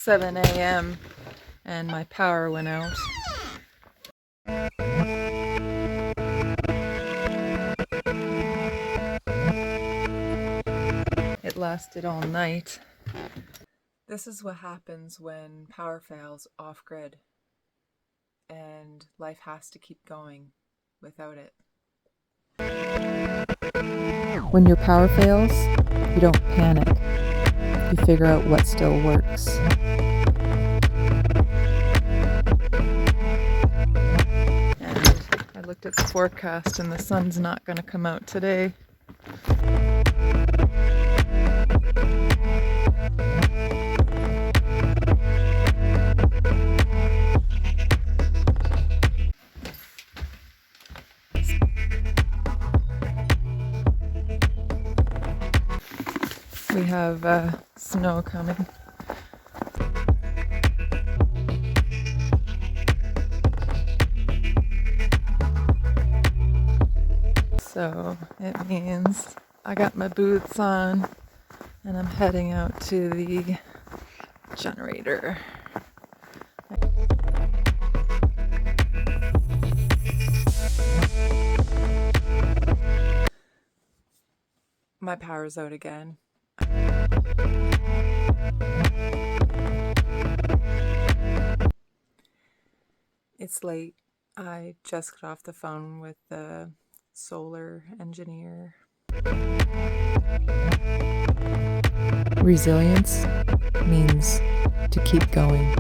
7 a.m. and my power went out. It lasted all night. This is what happens when power fails off-grid and life has to keep going without it. When your power fails, you don't panic. You figure out what still works. And I looked at the forecast and the sun's not going to come out today. We have snow coming. So it means I got my boots on and I'm heading out to the generator. My power's out again. It's late. I just got off the phone with the solar engineer. Resilience means to keep going.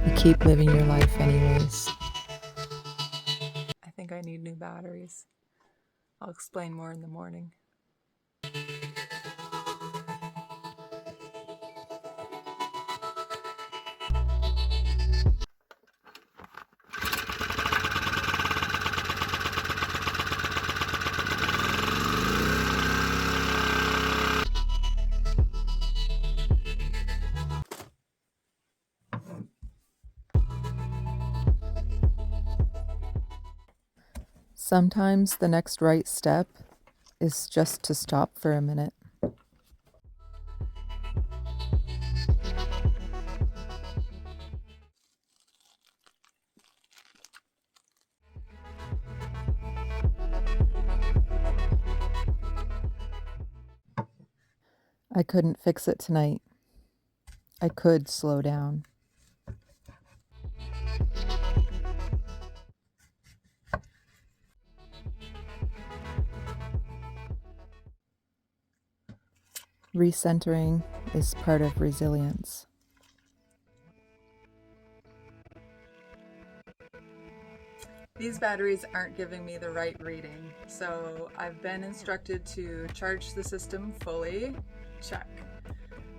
You keep living your life anyways. I think I need new batteries. I'll explain more in the morning. Sometimes the next right step is just to stop for a minute. I couldn't fix it tonight. I could slow down. Recentering is part of resilience. These batteries aren't giving me the right reading, so I've been instructed to charge the system fully. Check.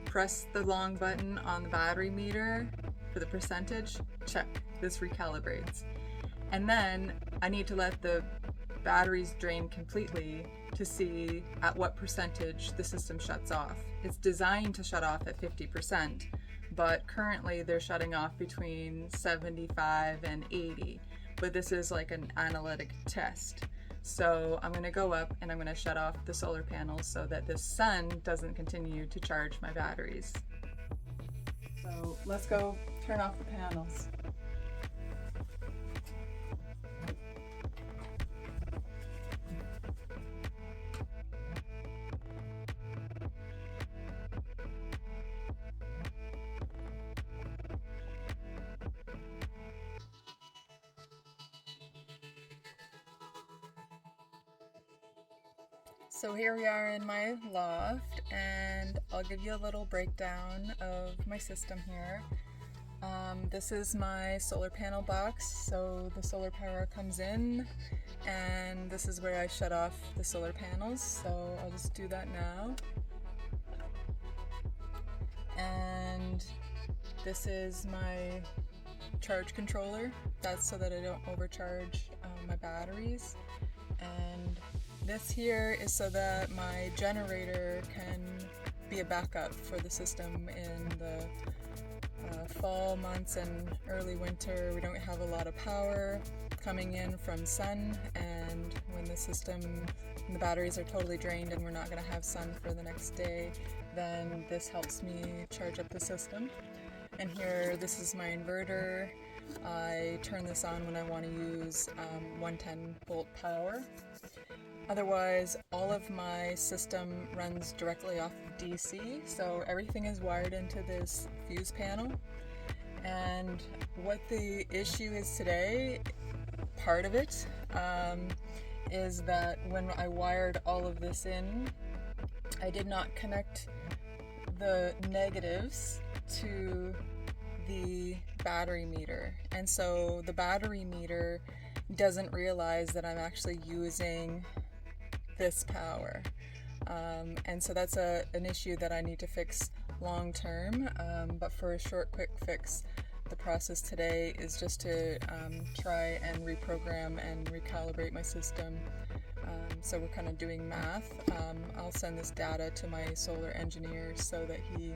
Press the long button on the battery meter for the percentage. Check. This recalibrates. And then I need to let the batteries drain completely to see at what percentage the system shuts off. It's designed to shut off at 50%, but currently they're shutting off between 75 and 80. But this is like an analytic test. So I'm going to go up and I'm going to shut off the solar panels so that the sun doesn't continue to charge my batteries. So let's go turn off the panels. So here we are in my loft, and I'll give you a little breakdown of my system here. This is my solar panel box, so the solar power comes in, and this is where I shut off the solar panels, so I'll just do that now. And this is my charge controller. That's so that I don't overcharge my batteries. And this here is so that my generator can be a backup for the system in the fall months and early winter. We don't have a lot of power coming in from sun, and when the system and the batteries are totally drained and we're not going to have sun for the next day, then this helps me charge up the system. And here, this is my inverter. I turn this on when I want to use 110 volt power. Otherwise, all of my system runs directly off of DC, so everything is wired into this fuse panel. And what the issue is today, part of it, is that when I wired all of this in, I did not connect the negatives to the battery meter. And so the battery meter doesn't realize that I'm actually using this power. And so that's an issue that I need to fix long term. But for a short, quick fix, the process today is just to try and reprogram and recalibrate my system. So we're kind of doing math. I'll send this data to my solar engineer so that he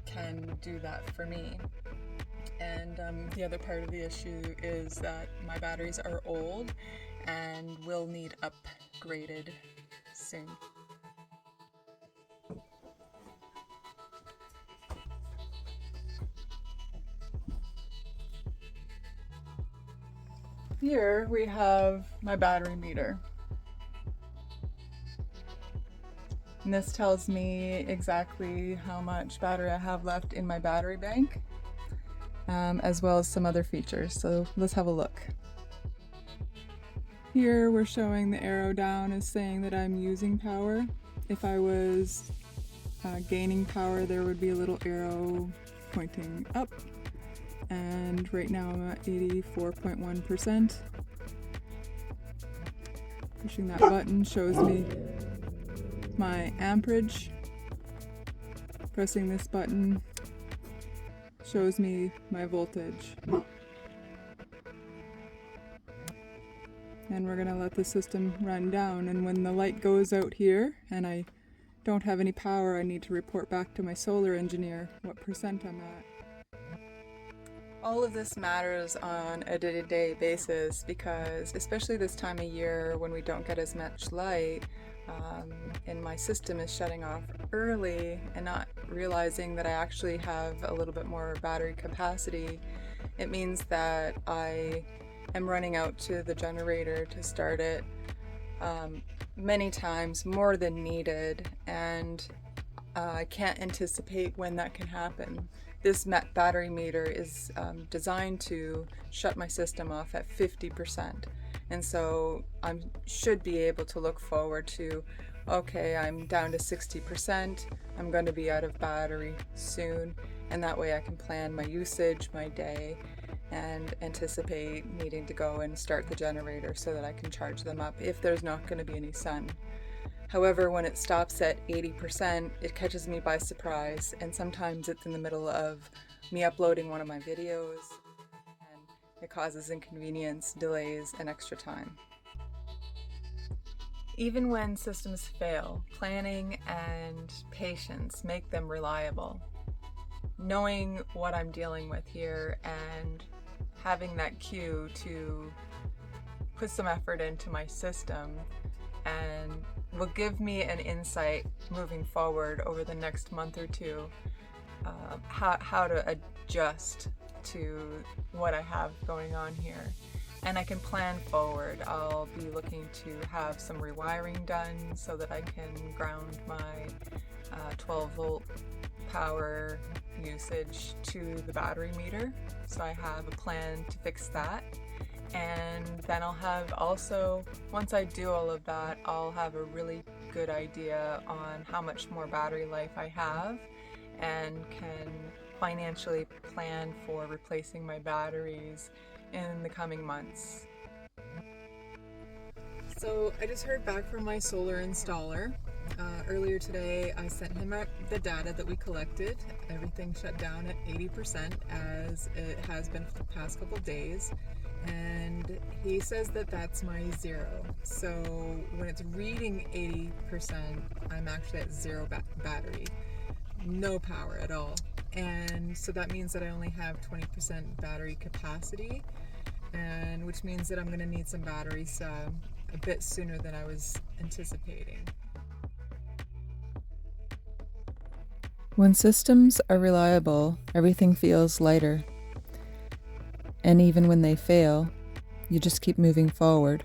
can do that for me. And the other part of the issue is that my batteries are old and will need upgraded soon. Here we have my battery meter. And this tells me exactly how much battery I have left in my battery bank, as well as some other features. So let's have a look. Here we're showing the arrow down is saying that I'm using power. If I was gaining power, there would be a little arrow pointing up. And right now I'm at 84.1%. Pushing that button shows me my amperage. Pressing this button shows me my voltage. And we're going to let the system run down, and when the light goes out here and I don't have any power, I need to report back to my solar engineer what percent I'm at. All of this matters on a day-to-day basis because, especially this time of year when we don't get as much light, and my system is shutting off early and not realizing that I actually have a little bit more battery capacity, it means that I am running out to the generator to start it many times more than needed, and I can't anticipate when that can happen. This battery meter is designed to shut my system off at 50%. And so I should be able to look forward to, okay, I'm down to 60%, I'm going to be out of battery soon, and that way I can plan my usage, my day, and anticipate needing to go and start the generator so that I can charge them up if there's not going to be any sun. However, when it stops at 80%, it catches me by surprise, and sometimes it's in the middle of me uploading one of my videos, and it causes inconvenience, delays, and extra time. Even when systems fail, planning and patience make them reliable. Knowing what I'm dealing with here and having that cue to put some effort into my system and will give me an insight moving forward over the next month or two, how to adjust to what I have going on here. And I can plan forward. I'll be looking to have some rewiring done so that I can ground my 12 volt power usage to the battery meter. So I have a plan to fix that. And then I'll have also, once I do all of that, I'll have a really good idea on how much more battery life I have and can financially plan for replacing my batteries in the coming months. So I just heard back from my solar installer. Earlier today I sent him the data that we collected. Everything shut down at 80% as it has been for the past couple days. And he says that that's my zero. So when it's reading 80%, I'm actually at zero battery. No power at all. And so that means that I only have 20% battery capacity, and which means that I'm going to need some batteries a bit sooner than I was anticipating. When systems are reliable, everything feels lighter. And even when they fail, you just keep moving forward.